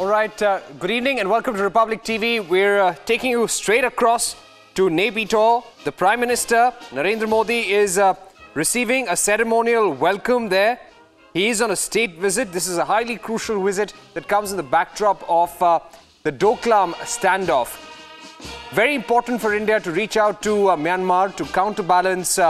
All right, good evening and welcome to Republic TV. We're taking you straight across to Naypyidaw. The Prime Minister, Narendra Modi, is receiving a ceremonial welcome there. He is on a state visit. This is a highly crucial visit that comes in the backdrop of the Doklam standoff. Very important for India to reach out to Myanmar to counterbalance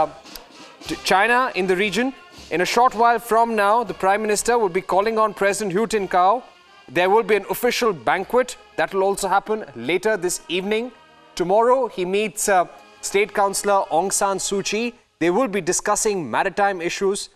China in the region. In a short while from now, the Prime Minister will be calling on President Hu Jintao. There will be an official banquet that will also happen later this evening. Tomorrow, he meets State Councillor Aung San Suu Kyi. They will be discussing maritime issues.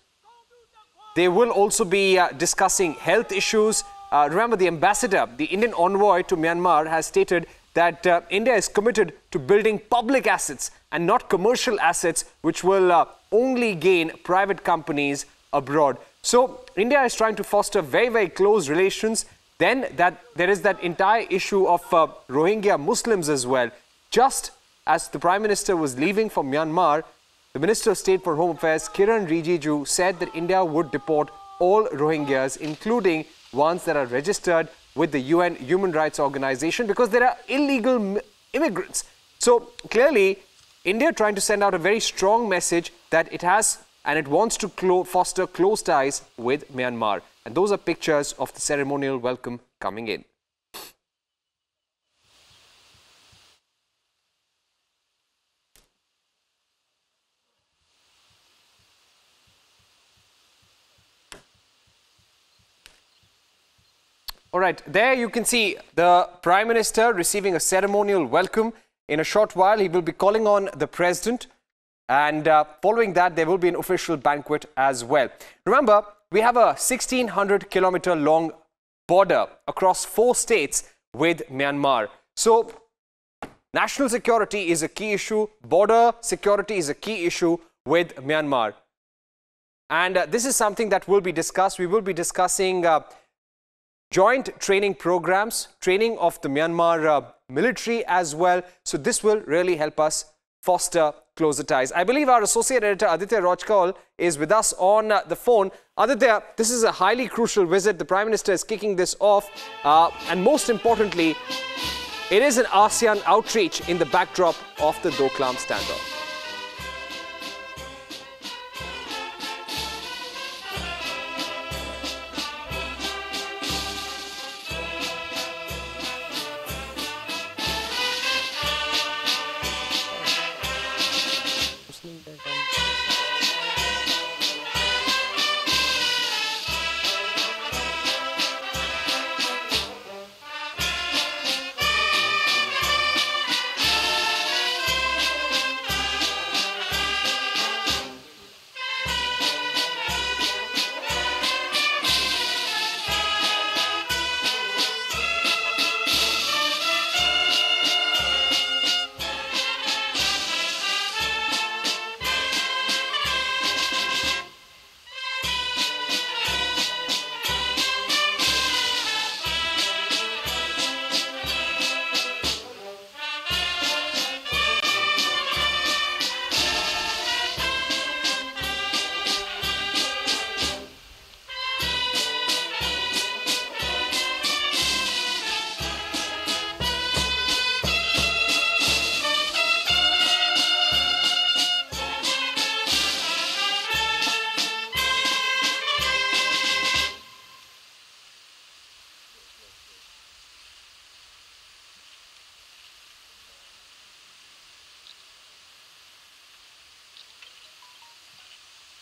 They will also be discussing health issues. Remember, the ambassador, the Indian envoy to Myanmar, has stated that India is committed to building public assets and not commercial assets, which will only gain private companies abroad. So India is trying to foster very, very close relations. Then there is that entire issue of Rohingya Muslims as well. Just as the Prime Minister was leaving for Myanmar, the Minister of State for Home Affairs, Kiran Rijiju, said that India would deport all Rohingyas, including ones that are registered with the UN Human Rights Organization, because there are illegal immigrants. So clearly, India trying to send out a very strong message that it has and it wants to foster close ties with Myanmar. And those are pictures of the ceremonial welcome coming in. All right, there you can see the Prime Minister receiving a ceremonial welcome. In a short while, he will be calling on the President. And following that, there will be an official banquet as well. Remember, we have a 1,600-kilometer long border across 4 states with Myanmar. So, national security is a key issue. Border security is a key issue with Myanmar. And this is something that will be discussed. We will be discussing joint training programs, training of the Myanmar military as well. So this will really help us foster closer ties. I believe our associate editor Aditya Rojkal is with us on the phone. Aditya, this is a highly crucial visit. The Prime Minister is kicking this off. And most importantly, it is an ASEAN outreach in the backdrop of the Doklam standoff.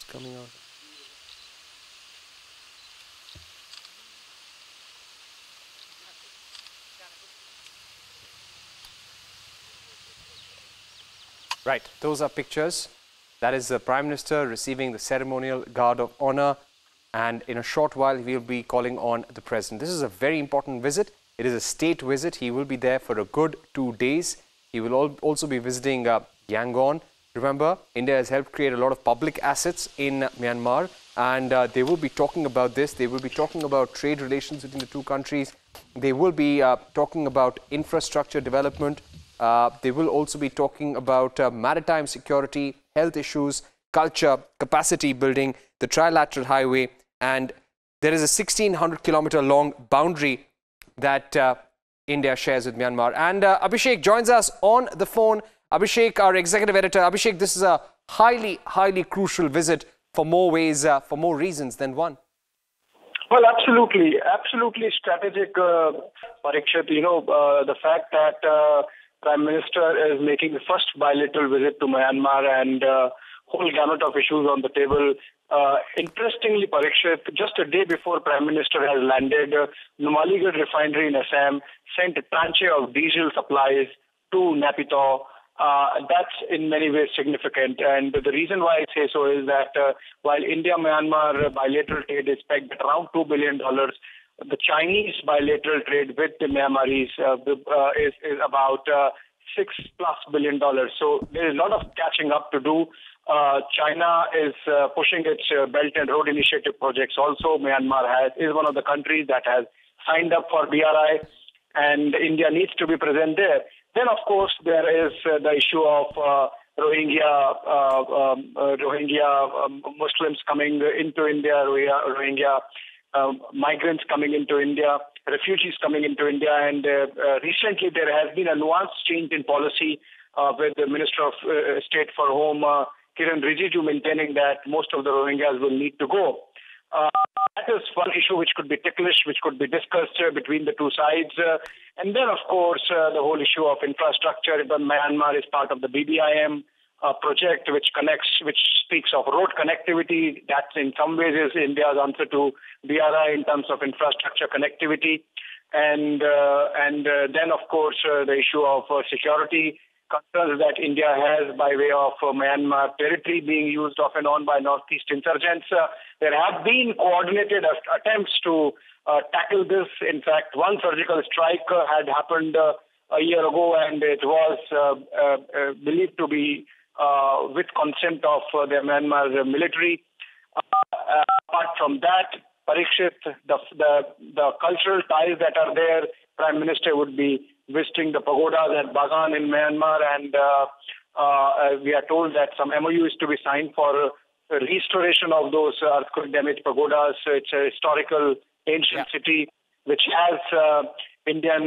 Coming out. Right, those are pictures. That is the Prime Minister receiving the ceremonial guard of honor, and in a short while he will be calling on the President. This is a very important visit. It is a state visit. He will be there for a good 2 days. He will also be visiting Yangon. Remember, India has helped create a lot of public assets in Myanmar, and they will be talking about this. They will be talking about trade relations between the two countries. They will be talking about infrastructure development. They will also be talking about maritime security, health issues, culture, capacity building, the trilateral highway, and there is a 1,600-kilometer long boundary that India shares with Myanmar. And Abhishek joins us on the phone. Abhishek, our executive editor. Abhishek, this is a highly, highly crucial visit for more ways, for more reasons than one. Well, absolutely strategic, Parikshit. The fact that Prime Minister is making the first bilateral visit to Myanmar and whole gamut of issues on the table. Interestingly, Parikshit, just a day before Prime Minister has landed, Numaligarh refinery in Assam sent a tranche of diesel supplies to Naypyidaw. That's in many ways significant. And the reason why I say so is that while India-Myanmar bilateral trade is pegged at around $2 billion, the Chinese bilateral trade with the Myanmaris is about $6+ billion. So there is a lot of catching up to do. China is pushing its Belt and Road Initiative projects. Also, Myanmar is one of the countries that has signed up for BRI, and India needs to be present there. Then, of course, there is the issue of Rohingya Muslims coming into India, Rohingya migrants coming into India, refugees coming into India. And recently there has been a nuanced change in policy with the Minister of State for Home, Kiran Rijiju, maintaining that most of the Rohingyas will need to go. That is one issue which could be ticklish, which could be discussed between the two sides. And then, of course, the whole issue of infrastructure. Myanmar is part of the BBIM project, which speaks of road connectivity. That in some ways is India's answer to BRI in terms of infrastructure connectivity. And then, of course, the issue of security concerns that India has by way of Myanmar territory being used off and on by Northeast insurgents. There have been coordinated attempts to tackle this. In fact, one surgical strike had happened a year ago, and it was believed to be with consent of the Myanmar military. Apart from that, Parikshit, the cultural ties that are there, Prime Minister would be visiting the pagodas at Bagan in Myanmar, and we are told that some MOU is to be signed for restoration of those earthquake-damaged pagodas. It's a historical ancient city which has Indian